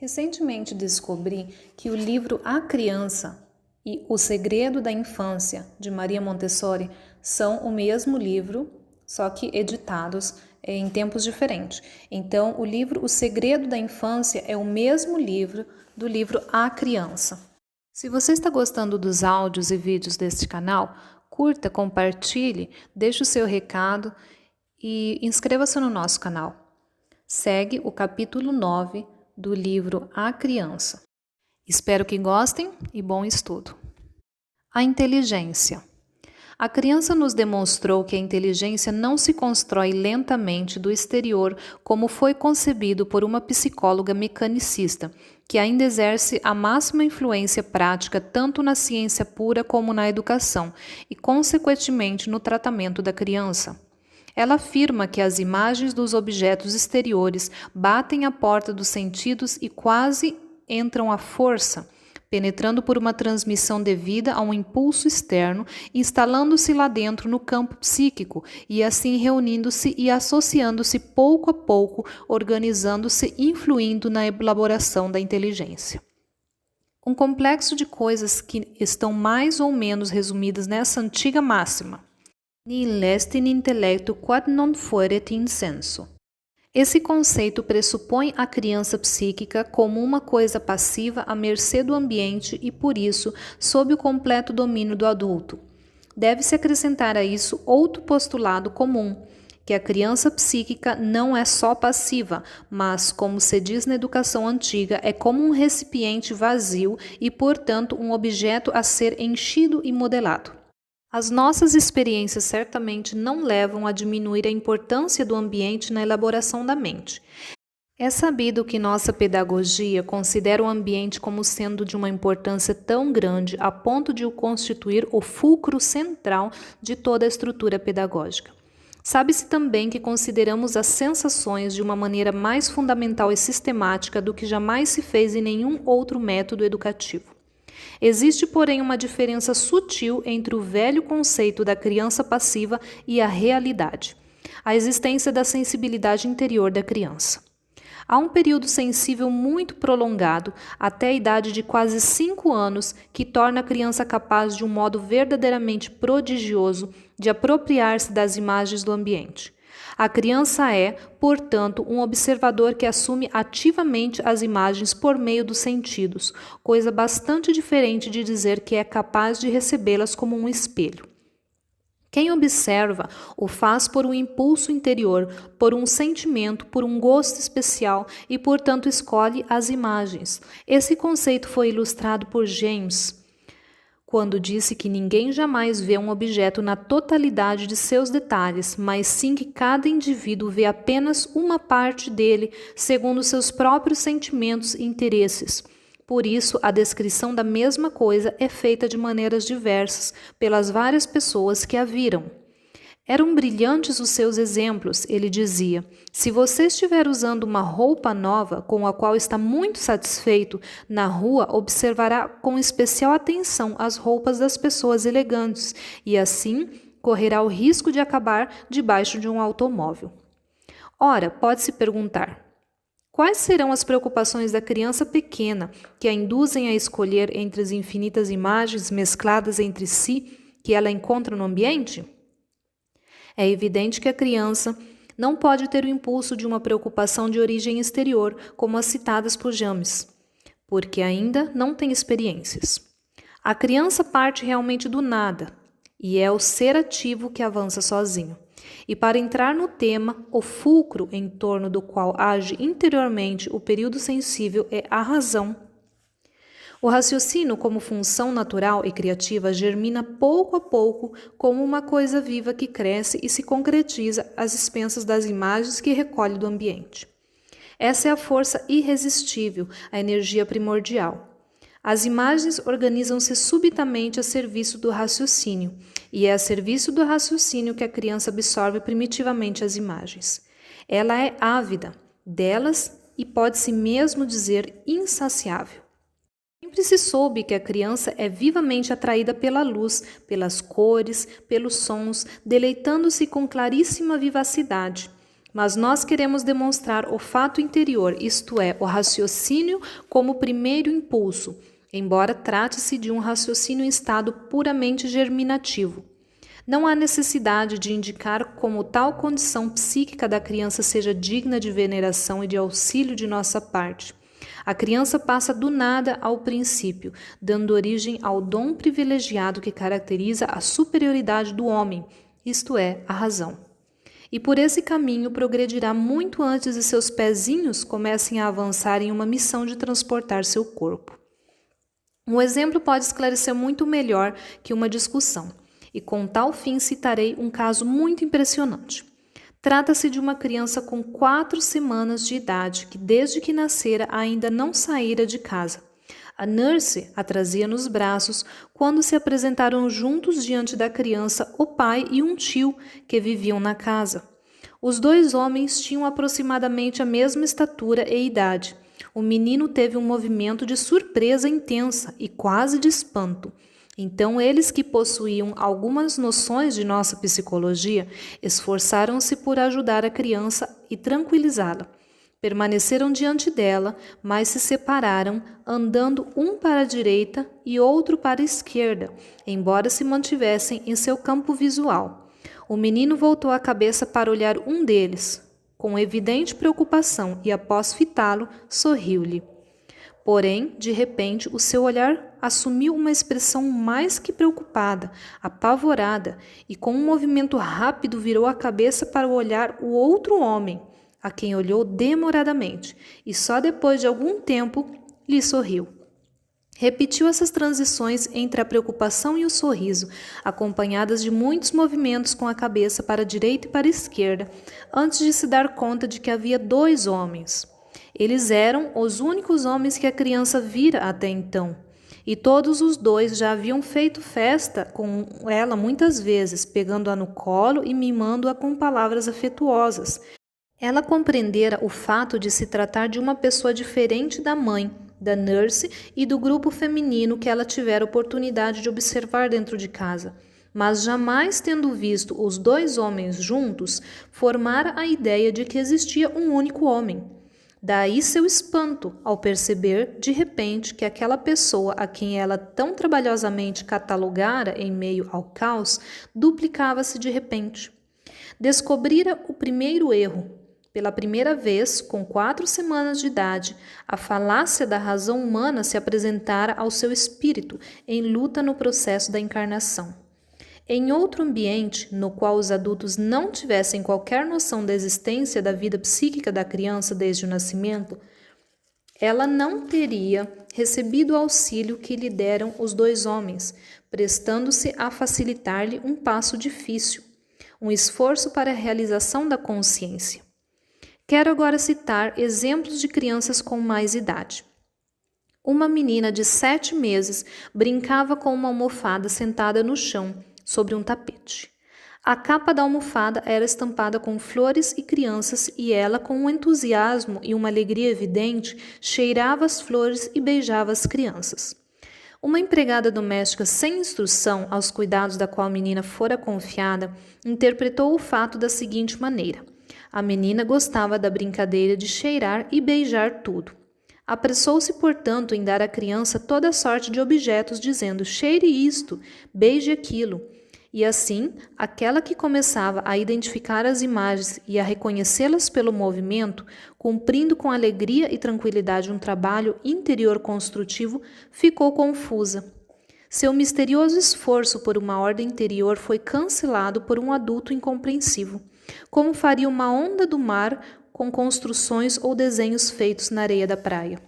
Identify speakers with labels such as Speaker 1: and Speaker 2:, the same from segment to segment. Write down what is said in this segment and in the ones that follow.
Speaker 1: Recentemente descobri que o livro A Criança e O Segredo da Infância, de Maria Montessori, são o mesmo livro, só que editados em tempos diferentes. Então, o livro O Segredo da Infância é o mesmo livro do livro A Criança. Se você está gostando dos áudios e vídeos deste canal, curta, compartilhe, deixe o seu recado e inscreva-se no nosso canal. Segue o capítulo 9 do livro A Criança. Espero que gostem e bom estudo. A inteligência. A criança nos demonstrou que a inteligência não se constrói lentamente do exterior como foi concebido por uma psicóloga mecanicista, que ainda exerce a máxima influência prática tanto na ciência pura como na educação e, consequentemente, no tratamento da criança. Ela afirma que as imagens dos objetos exteriores batem à porta dos sentidos e quase entram à força, penetrando por uma transmissão devida a um impulso externo, instalando-se lá dentro no campo psíquico e assim reunindo-se e associando-se pouco a pouco, organizando-se e influindo na elaboração da inteligência. Um complexo de coisas que estão mais ou menos resumidas nessa antiga máxima. Nihil est in intellectu quod non fueret in sensu. Esse conceito pressupõe a criança psíquica como uma coisa passiva à mercê do ambiente e, por isso, sob o completo domínio do adulto. Deve-se acrescentar a isso outro postulado comum, que a criança psíquica não é só passiva, mas, como se diz na educação antiga, é como um recipiente vazio e, portanto, um objeto a ser enchido e modelado. As nossas experiências certamente não levam a diminuir a importância do ambiente na elaboração da mente. É sabido que nossa pedagogia considera o ambiente como sendo de uma importância tão grande a ponto de o constituir o fulcro central de toda a estrutura pedagógica. Sabe-se também que consideramos as sensações de uma maneira mais fundamental e sistemática do que jamais se fez em nenhum outro método educativo. Existe, porém, uma diferença sutil entre o velho conceito da criança passiva e a realidade, a existência da sensibilidade interior da criança. Há um período sensível muito prolongado, até a idade de quase 5 anos, que torna a criança capaz de um modo verdadeiramente prodigioso de apropriar-se das imagens do ambiente. A criança é, portanto, um observador que assume ativamente as imagens por meio dos sentidos, coisa bastante diferente de dizer que é capaz de recebê-las como um espelho. Quem observa o faz por um impulso interior, por um sentimento, por um gosto especial e, portanto, escolhe as imagens. Esse conceito foi ilustrado por James, quando disse que ninguém jamais vê um objeto na totalidade de seus detalhes, mas sim que cada indivíduo vê apenas uma parte dele, segundo seus próprios sentimentos e interesses. Por isso, a descrição da mesma coisa é feita de maneiras diversas pelas várias pessoas que a viram. Eram brilhantes os seus exemplos, ele dizia. Se você estiver usando uma roupa nova, com a qual está muito satisfeito, na rua observará com especial atenção as roupas das pessoas elegantes e, assim, correrá o risco de acabar debaixo de um automóvel. Ora, pode-se perguntar, quais serão as preocupações da criança pequena que a induzem a escolher entre as infinitas imagens mescladas entre si que ela encontra no ambiente? É evidente que a criança não pode ter o impulso de uma preocupação de origem exterior, como as citadas por James, porque ainda não tem experiências. A criança parte realmente do nada, e é o ser ativo que avança sozinho. E para entrar no tema, o fulcro em torno do qual age interiormente o período sensível é a razão. O raciocínio, como função natural e criativa, germina pouco a pouco como uma coisa viva que cresce e se concretiza às expensas das imagens que recolhe do ambiente. Essa é a força irresistível, a energia primordial. As imagens organizam-se subitamente a serviço do raciocínio, e é a serviço do raciocínio que a criança absorve primitivamente as imagens. Ela é ávida delas e pode-se mesmo dizer insaciável. Sempre se soube que a criança é vivamente atraída pela luz, pelas cores, pelos sons, deleitando-se com claríssima vivacidade. Mas nós queremos demonstrar o fato interior, isto é, o raciocínio como primeiro impulso, embora trate-se de um raciocínio em estado puramente germinativo. Não há necessidade de indicar como tal condição psíquica da criança seja digna de veneração e de auxílio de nossa parte. A criança passa do nada ao princípio, dando origem ao dom privilegiado que caracteriza a superioridade do homem, isto é, a razão. E por esse caminho progredirá muito antes de seus pezinhos comecem a avançar em uma missão de transportar seu corpo. Um exemplo pode esclarecer muito melhor que uma discussão, e com tal fim citarei um caso muito impressionante. Trata-se de uma criança com 4 semanas de idade que desde que nascera ainda não saíra de casa. A nurse a trazia nos braços quando se apresentaram juntos diante da criança o pai e um tio que viviam na casa. Os 2 homens tinham aproximadamente a mesma estatura e idade. O menino teve um movimento de surpresa intensa e quase de espanto. Então, eles que possuíam algumas noções de nossa psicologia, esforçaram-se por ajudar a criança e tranquilizá-la. Permaneceram diante dela, mas se separaram, andando um para a direita e outro para a esquerda, embora se mantivessem em seu campo visual. O menino voltou a cabeça para olhar um deles, com evidente preocupação, e após fitá-lo, sorriu-lhe. Porém, de repente, o seu olhar assumiu uma expressão mais que preocupada, apavorada, e com um movimento rápido virou a cabeça para olhar o outro homem, a quem olhou demoradamente, e só depois de algum tempo lhe sorriu. Repetiu essas transições entre a preocupação e o sorriso, acompanhadas de muitos movimentos com a cabeça para a direita e para a esquerda, antes de se dar conta de que havia 2 homens. Eles eram os únicos homens que a criança vira até então, e todos os 2 já haviam feito festa com ela muitas vezes, pegando-a no colo e mimando-a com palavras afetuosas. Ela compreendera o fato de se tratar de uma pessoa diferente da mãe, da nurse e do grupo feminino que ela tivera oportunidade de observar dentro de casa, mas jamais tendo visto os 2 homens juntos, formara a ideia de que existia um único homem. Daí seu espanto ao perceber, de repente, que aquela pessoa a quem ela tão trabalhosamente catalogara em meio ao caos, duplicava-se de repente. Descobrira o primeiro erro. Pela primeira vez, com 4 semanas de idade, a falácia da razão humana se apresentara ao seu espírito em luta no processo da encarnação. Em outro ambiente, no qual os adultos não tivessem qualquer noção da existência da vida psíquica da criança desde o nascimento, ela não teria recebido o auxílio que lhe deram os 2 homens, prestando-se a facilitar-lhe um passo difícil, um esforço para a realização da consciência. Quero agora citar exemplos de crianças com mais idade. Uma menina de 7 meses brincava com uma almofada sentada no chão, sobre um tapete. A capa da almofada era estampada com flores e crianças e ela, com um entusiasmo e uma alegria evidente, cheirava as flores e beijava as crianças. Uma empregada doméstica sem instrução aos cuidados da qual a menina fora confiada, interpretou o fato da seguinte maneira: a menina gostava da brincadeira de cheirar e beijar tudo. Apressou-se, portanto, em dar à criança toda sorte de objetos, dizendo: cheire isto, beije aquilo. E assim, aquela que começava a identificar as imagens e a reconhecê-las pelo movimento, cumprindo com alegria e tranquilidade um trabalho interior construtivo, ficou confusa. Seu misterioso esforço por uma ordem interior foi cancelado por um adulto incompreensivo, como faria uma onda do mar com construções ou desenhos feitos na areia da praia.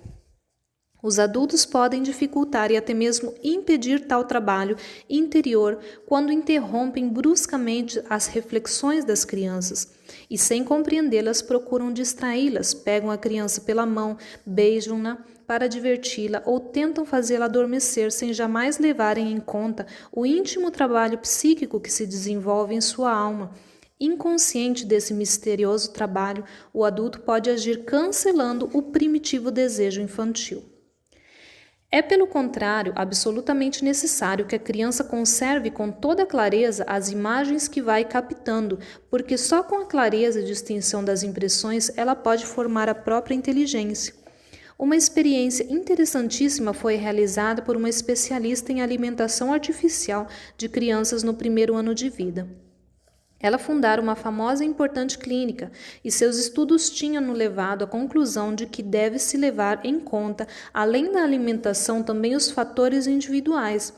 Speaker 1: Os adultos podem dificultar e até mesmo impedir tal trabalho interior quando interrompem bruscamente as reflexões das crianças e, sem compreendê-las, procuram distraí-las, pegam a criança pela mão, beijam-na para diverti-la ou tentam fazê-la adormecer sem jamais levarem em conta o íntimo trabalho psíquico que se desenvolve em sua alma. Inconsciente desse misterioso trabalho, o adulto pode agir cancelando o primitivo desejo infantil. É, pelo contrário, absolutamente necessário que a criança conserve com toda clareza as imagens que vai captando, porque só com a clareza e distinção das impressões ela pode formar a própria inteligência. Uma experiência interessantíssima foi realizada por uma especialista em alimentação artificial de crianças no primeiro ano de vida. Ela fundara uma famosa e importante clínica, e seus estudos tinham levado à conclusão de que deve-se levar em conta, além da alimentação, também os fatores individuais.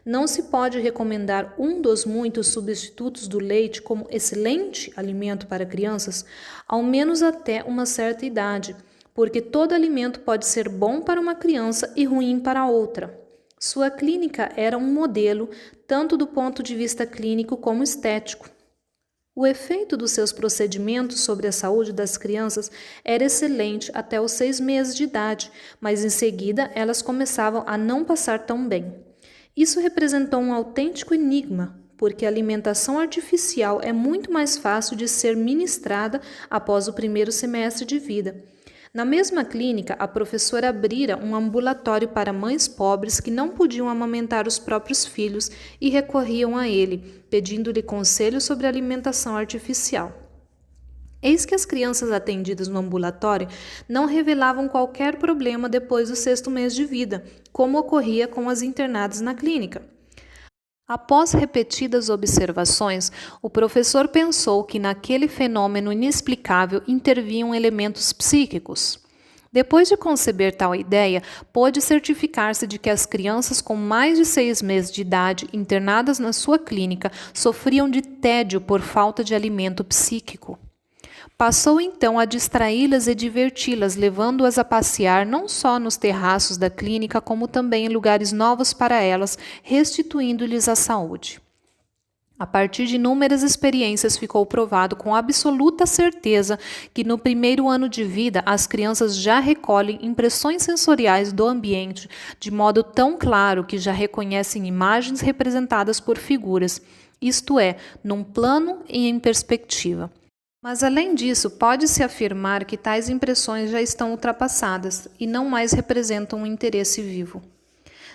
Speaker 1: Não se pode recomendar um dos muitos substitutos do leite como excelente alimento para crianças, ao menos até uma certa idade, porque todo alimento pode ser bom para uma criança e ruim para outra. Sua clínica era um modelo, tanto do ponto de vista clínico como estético. O efeito dos seus procedimentos sobre a saúde das crianças era excelente até os 6 meses de idade, mas em seguida elas começavam a não passar tão bem. Isso representou um autêntico enigma, porque a alimentação artificial é muito mais fácil de ser ministrada após o primeiro semestre de vida. Na mesma clínica, a professora abrira um ambulatório para mães pobres que não podiam amamentar os próprios filhos e recorriam a ele, pedindo-lhe conselhos sobre alimentação artificial. Eis que as crianças atendidas no ambulatório não revelavam qualquer problema depois do 6º mês de vida, como ocorria com as internadas na clínica. Após repetidas observações, o professor pensou que naquele fenômeno inexplicável intervinham elementos psíquicos. Depois de conceber tal ideia, pôde certificar-se de que as crianças com mais de 6 meses de idade internadas na sua clínica sofriam de tédio por falta de alimento psíquico. Passou então a distraí-las e diverti-las, levando-as a passear não só nos terraços da clínica, como também em lugares novos para elas, restituindo-lhes a saúde. A partir de inúmeras experiências, ficou provado com absoluta certeza que no primeiro ano de vida as crianças já recolhem impressões sensoriais do ambiente de modo tão claro que já reconhecem imagens representadas por figuras, isto é, num plano e em perspectiva. Mas, além disso, pode-se afirmar que tais impressões já estão ultrapassadas e não mais representam um interesse vivo.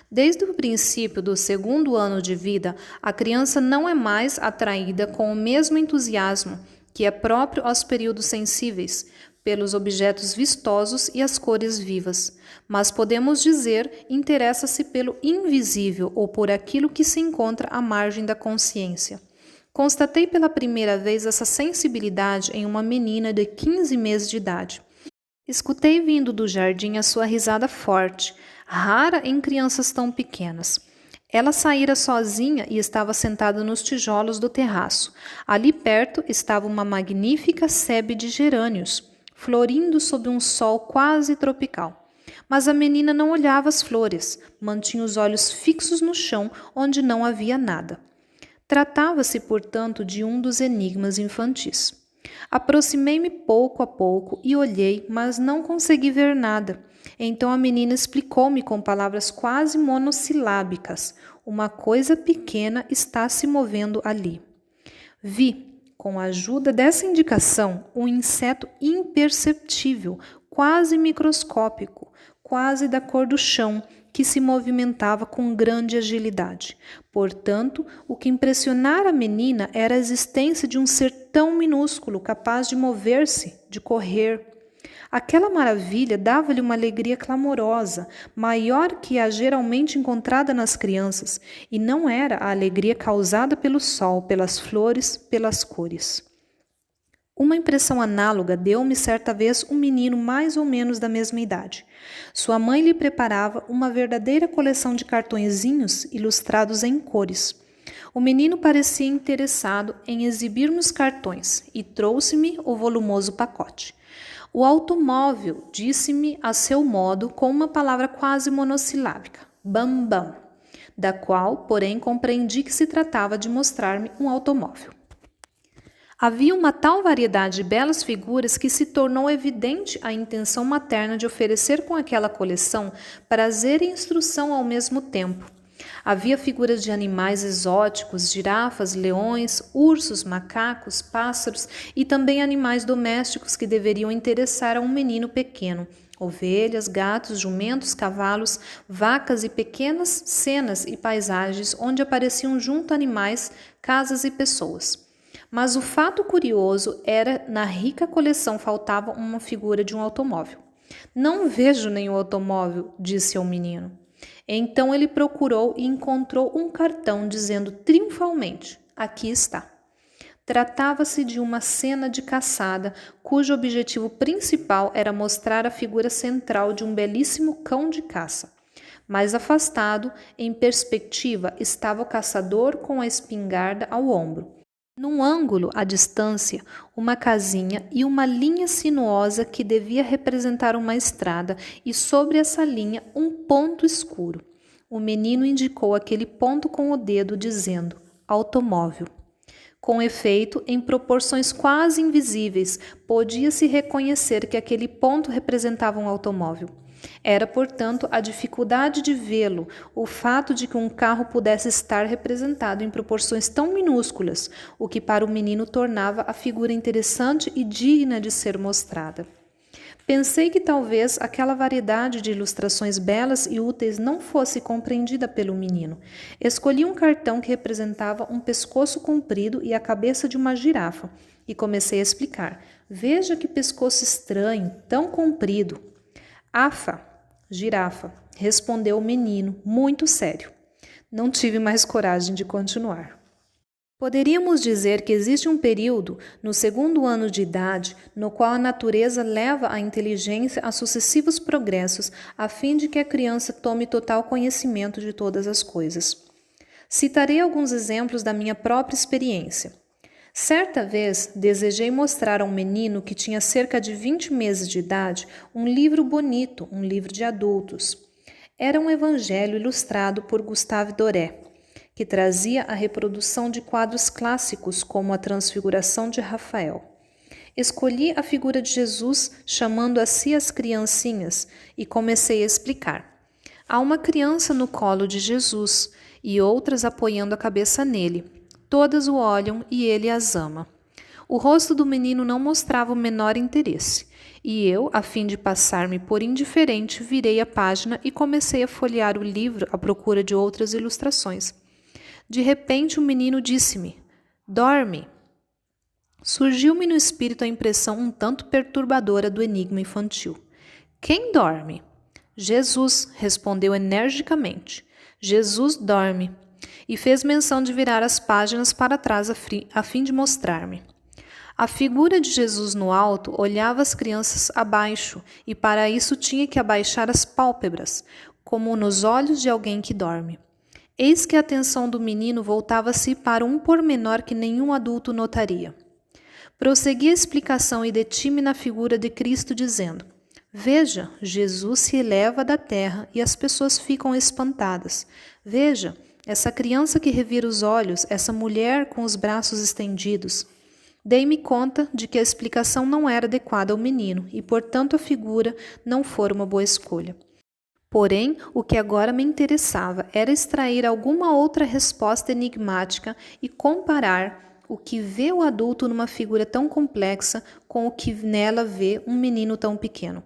Speaker 1: Desde o princípio do 2º ano de vida, a criança não é mais atraída com o mesmo entusiasmo que é próprio aos períodos sensíveis, pelos objetos vistosos e as cores vivas, mas podemos dizer interessa-se pelo invisível ou por aquilo que se encontra à margem da consciência. Constatei pela primeira vez essa sensibilidade em uma menina de 15 meses de idade. Escutei vindo do jardim a sua risada forte, rara em crianças tão pequenas. Ela saíra sozinha e estava sentada nos tijolos do terraço. Ali perto estava uma magnífica sebe de gerânios, florindo sob um sol quase tropical. Mas a menina não olhava as flores, mantinha os olhos fixos no chão, onde não havia nada. Tratava-se, portanto, de um dos enigmas infantis. Aproximei-me pouco a pouco e olhei, mas não consegui ver nada. Então a menina explicou-me com palavras quase monossilábicas: uma coisa pequena está se movendo ali. Vi, com a ajuda dessa indicação, um inseto imperceptível, quase microscópico, quase da cor do chão, que se movimentava com grande agilidade. Portanto, o que impressionara a menina era a existência de um ser tão minúsculo, capaz de mover-se, de correr. Aquela maravilha dava-lhe uma alegria clamorosa, maior que a geralmente encontrada nas crianças, e não era a alegria causada pelo sol, pelas flores, pelas cores. Uma impressão análoga deu-me certa vez um menino mais ou menos da mesma idade. Sua mãe lhe preparava uma verdadeira coleção de cartõezinhos ilustrados em cores. O menino parecia interessado em exibir-me os cartões e trouxe-me o volumoso pacote. O automóvel, disse-me a seu modo, com uma palavra quase monossilábica, bam bam, da qual, porém, compreendi que se tratava de mostrar-me um automóvel. Havia uma tal variedade de belas figuras que se tornou evidente a intenção materna de oferecer com aquela coleção prazer e instrução ao mesmo tempo. Havia figuras de animais exóticos, girafas, leões, ursos, macacos, pássaros e também animais domésticos que deveriam interessar a um menino pequeno, ovelhas, gatos, jumentos, cavalos, vacas e pequenas cenas e paisagens onde apareciam junto animais, casas e pessoas. Mas o fato curioso era na rica coleção faltava uma figura de um automóvel. Não vejo nenhum automóvel, disse ao menino. Então ele procurou e encontrou um cartão dizendo triunfalmente: aqui está. Tratava-se de uma cena de caçada, cujo objetivo principal era mostrar a figura central de um belíssimo cão de caça. Mais afastado, em perspectiva, estava o caçador com a espingarda ao ombro. Num ângulo, à distância, uma casinha e uma linha sinuosa que devia representar uma estrada, e sobre essa linha um ponto escuro. O menino indicou aquele ponto com o dedo, dizendo: automóvel. Com efeito, em proporções quase invisíveis, podia-se reconhecer que aquele ponto representava um automóvel. Era, portanto, a dificuldade de vê-lo, o fato de que um carro pudesse estar representado em proporções tão minúsculas, o que para o menino tornava a figura interessante e digna de ser mostrada. Pensei que talvez aquela variedade de ilustrações belas e úteis não fosse compreendida pelo menino. Escolhi um cartão que representava um pescoço comprido e a cabeça de uma girafa e comecei a explicar. Veja que pescoço estranho, tão comprido. Afa, girafa, respondeu o menino, muito sério. Não tive mais coragem de continuar. Poderíamos dizer que existe um período, no segundo ano de idade, no qual a natureza leva a inteligência a sucessivos progressos, a fim de que a criança tome total conhecimento de todas as coisas. Citarei alguns exemplos da minha própria experiência. Certa vez, desejei mostrar a um menino que tinha cerca de 20 meses de idade um livro bonito, um livro de adultos. Era um evangelho ilustrado por Gustave Doré, que trazia a reprodução de quadros clássicos como a Transfiguração de Rafael. Escolhi a figura de Jesus chamando a si as criancinhas e comecei a explicar. Há uma criança no colo de Jesus e outras apoiando a cabeça nele. Todas o olham e ele as ama. O rosto do menino não mostrava o menor interesse, e eu, a fim de passar-me por indiferente, virei a página e comecei a folhear o livro à procura de outras ilustrações. De repente o menino disse-me: dorme. Surgiu-me no espírito a impressão um tanto perturbadora do enigma infantil. Quem dorme? Jesus, respondeu energicamente. Jesus dorme. E fez menção de virar as páginas para trás a fim de mostrar-me. A figura de Jesus no alto olhava as crianças abaixo e para isso tinha que abaixar as pálpebras, como nos olhos de alguém que dorme. Eis que a atenção do menino voltava-se para um pormenor que nenhum adulto notaria. Prossegui a explicação e detive-me na figura de Cristo, dizendo: veja, Jesus se eleva da terra e as pessoas ficam espantadas. Veja, essa criança que revira os olhos, essa mulher com os braços estendidos. Dei-me conta de que a explicação não era adequada ao menino e, portanto, a figura não fora uma boa escolha. Porém, o que agora me interessava era extrair alguma outra resposta enigmática e comparar o que vê o adulto numa figura tão complexa com o que nela vê um menino tão pequeno.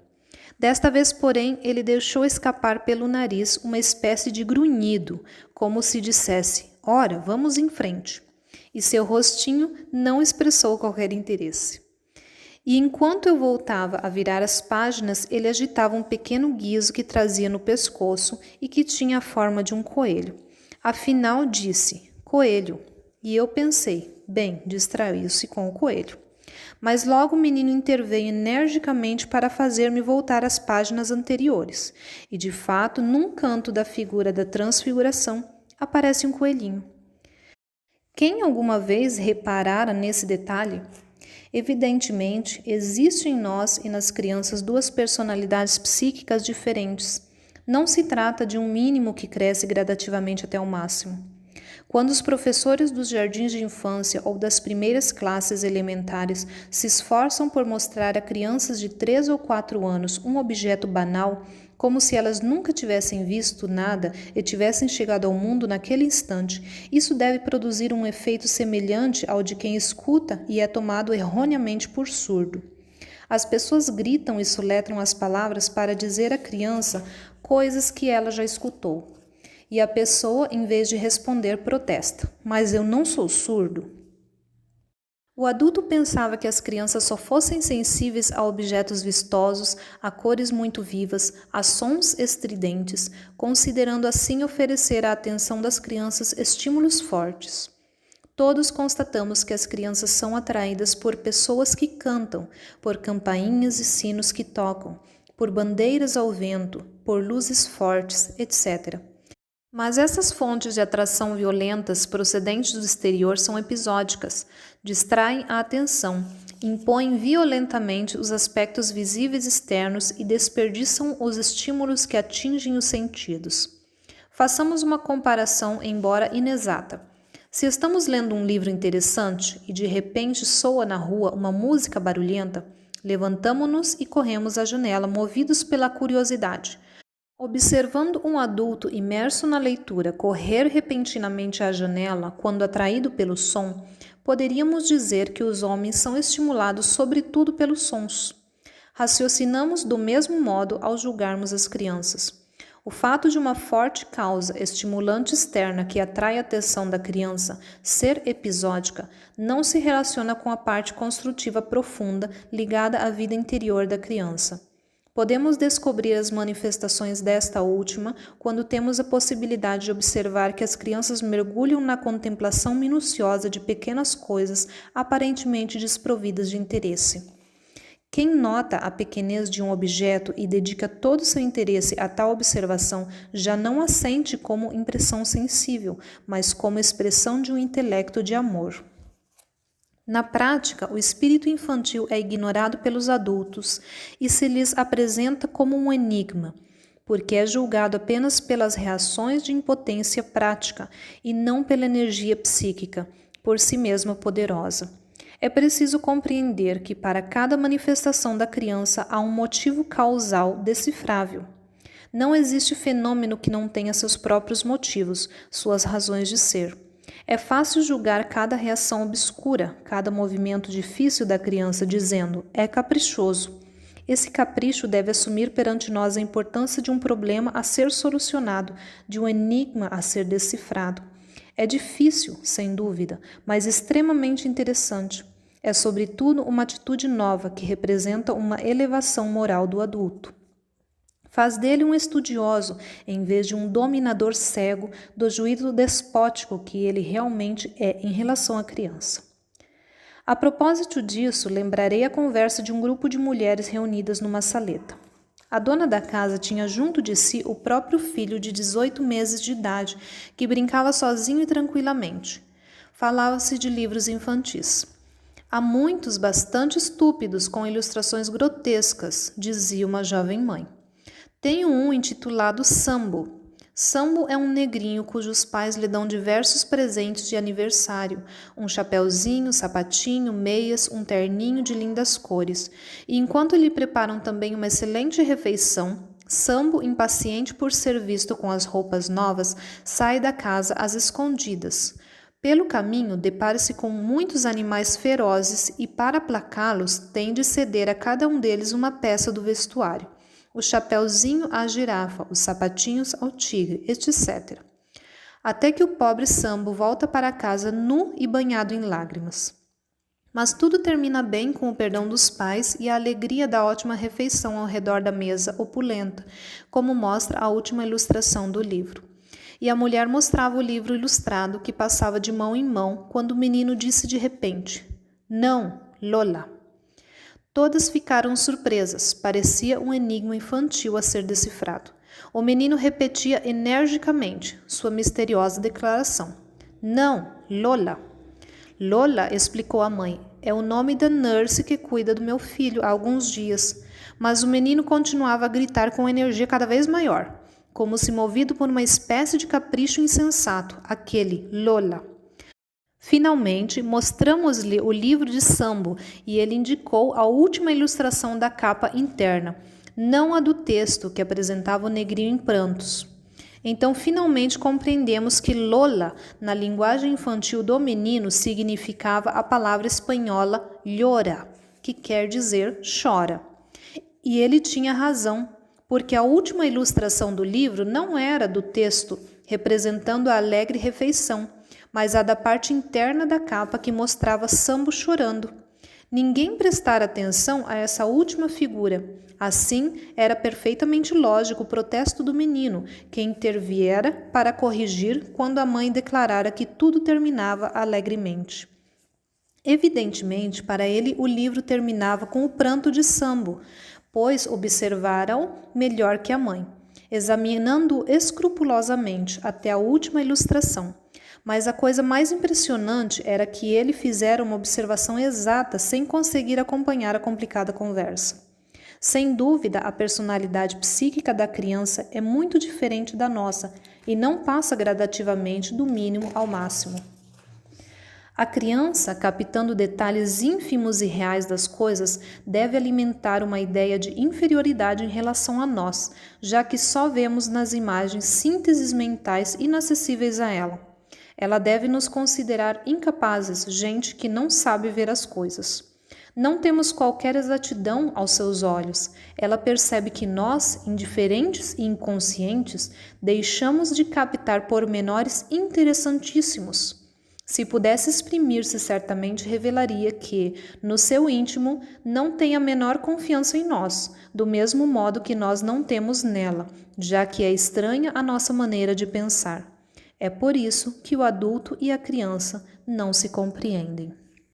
Speaker 1: Desta vez, porém, ele deixou escapar pelo nariz uma espécie de grunhido, como se dissesse: ora, vamos em frente. E seu rostinho não expressou qualquer interesse. E enquanto eu voltava a virar as páginas, ele agitava um pequeno guizo que trazia no pescoço e que tinha a forma de um coelho. Afinal, disse: coelho. E eu pensei: bem, distraiu-se com o coelho. Mas logo o menino interveio energicamente para fazer-me voltar às páginas anteriores. E, de fato, num canto da figura da Transfiguração, aparece um coelhinho. Quem alguma vez reparara nesse detalhe? Evidentemente, existe em nós e nas crianças duas personalidades psíquicas diferentes. Não se trata de um mínimo que cresce gradativamente até o máximo. Quando os professores dos jardins de infância ou das primeiras classes elementares se esforçam por mostrar a crianças de 3 ou 4 anos um objeto banal, como se elas nunca tivessem visto nada e tivessem chegado ao mundo naquele instante, isso deve produzir um efeito semelhante ao de quem escuta e é tomado erroneamente por surdo. As pessoas gritam e soletram as palavras para dizer à criança coisas que ela já escutou. E a pessoa, em vez de responder, protesta: "Mas eu não sou surdo." O adulto pensava que as crianças só fossem sensíveis a objetos vistosos, a cores muito vivas, a sons estridentes, considerando assim oferecer à atenção das crianças estímulos fortes. Todos constatamos que as crianças são atraídas por pessoas que cantam, por campainhas e sinos que tocam, por bandeiras ao vento, por luzes fortes, etc. Mas essas fontes de atração violentas procedentes do exterior são episódicas, distraem a atenção, impõem violentamente os aspectos visíveis externos e desperdiçam os estímulos que atingem os sentidos. Façamos uma comparação, embora inexata. Se estamos lendo um livro interessante e de repente soa na rua uma música barulhenta, levantamo-nos e corremos à janela, movidos pela curiosidade. Observando um adulto imerso na leitura correr repentinamente à janela quando atraído pelo som, poderíamos dizer que os homens são estimulados sobretudo pelos sons. Raciocinamos do mesmo modo ao julgarmos as crianças. O fato de uma forte causa estimulante externa que atrai a atenção da criança ser episódica não se relaciona com a parte construtiva profunda ligada à vida interior da criança. Podemos descobrir as manifestações desta última quando temos a possibilidade de observar que as crianças mergulham na contemplação minuciosa de pequenas coisas aparentemente desprovidas de interesse. Quem nota a pequenez de um objeto e dedica todo seu interesse a tal observação já não a sente como impressão sensível, mas como expressão de um intelecto de amor. Na prática, o espírito infantil é ignorado pelos adultos e se lhes apresenta como um enigma, porque é julgado apenas pelas reações de impotência prática e não pela energia psíquica, por si mesma poderosa. É preciso compreender que para cada manifestação da criança há um motivo causal decifrável. Não existe fenômeno que não tenha seus próprios motivos, suas razões de ser. É fácil julgar cada reação obscura, cada movimento difícil da criança, dizendo: é caprichoso. Esse capricho deve assumir perante nós a importância de um problema a ser solucionado, de um enigma a ser decifrado. É difícil, sem dúvida, mas extremamente interessante. É, sobretudo, uma atitude nova que representa uma elevação moral do adulto. Faz dele um estudioso, em vez de um dominador cego do juízo despótico que ele realmente é em relação à criança. A propósito disso, lembrarei a conversa de um grupo de mulheres reunidas numa saleta. A dona da casa tinha junto de si o próprio filho de 18 meses de idade, que brincava sozinho e tranquilamente. Falava-se de livros infantis. Há muitos bastante estúpidos com ilustrações grotescas, dizia uma jovem mãe. Tenho um intitulado Sambo. Sambo é um negrinho cujos pais lhe dão diversos presentes de aniversário, um chapeuzinho, sapatinho, meias, um terninho de lindas cores. E enquanto lhe preparam também uma excelente refeição, Sambo, impaciente por ser visto com as roupas novas, sai da casa às escondidas. Pelo caminho, depara-se com muitos animais ferozes e, para aplacá-los, tem de ceder a cada um deles uma peça do vestuário. O chapeuzinho à girafa, os sapatinhos ao tigre, etc. Até que o pobre Sambo volta para casa nu e banhado em lágrimas. Mas tudo termina bem com o perdão dos pais e a alegria da ótima refeição ao redor da mesa opulenta, como mostra a última ilustração do livro. E a mulher mostrava o livro ilustrado que passava de mão em mão quando o menino disse de repente: "Não, Lola." Todas ficaram surpresas, parecia um enigma infantil a ser decifrado. O menino repetia energicamente sua misteriosa declaração: "Não, Lola." "Lola", explicou a mãe, "é o nome da nurse que cuida do meu filho há alguns dias." Mas o menino continuava a gritar com energia cada vez maior, como se movido por uma espécie de capricho insensato, aquele Lola. Finalmente, mostramos-lhe o livro de Sambo e ele indicou a última ilustração da capa interna, não a do texto que apresentava o negrinho em prantos. Então, finalmente compreendemos que Lola, na linguagem infantil do menino, significava a palavra espanhola llora, que quer dizer chora. E ele tinha razão, porque a última ilustração do livro não era do texto representando a alegre refeição, mas a da parte interna da capa que mostrava Sambo chorando. Ninguém prestara atenção a essa última figura. Assim, era perfeitamente lógico o protesto do menino, que interviera para corrigir quando a mãe declarara que tudo terminava alegremente. Evidentemente, para ele o livro terminava com o pranto de Sambo, pois observara-o melhor que a mãe, examinando-o escrupulosamente até a última ilustração. Mas a coisa mais impressionante era que ele fizera uma observação exata sem conseguir acompanhar a complicada conversa. Sem dúvida, a personalidade psíquica da criança é muito diferente da nossa e não passa gradativamente do mínimo ao máximo. A criança, captando detalhes ínfimos e reais das coisas, deve alimentar uma ideia de inferioridade em relação a nós, já que só vemos nas imagens sínteses mentais inacessíveis a ela. Ela deve nos considerar incapazes, gente que não sabe ver as coisas. Não temos qualquer exatidão aos seus olhos. Ela percebe que nós, indiferentes e inconscientes, deixamos de captar pormenores interessantíssimos. Se pudesse exprimir-se, certamente revelaria que, no seu íntimo, não tem a menor confiança em nós, do mesmo modo que nós não temos nela, já que é estranha à nossa maneira de pensar. É por isso que o adulto e a criança não se compreendem.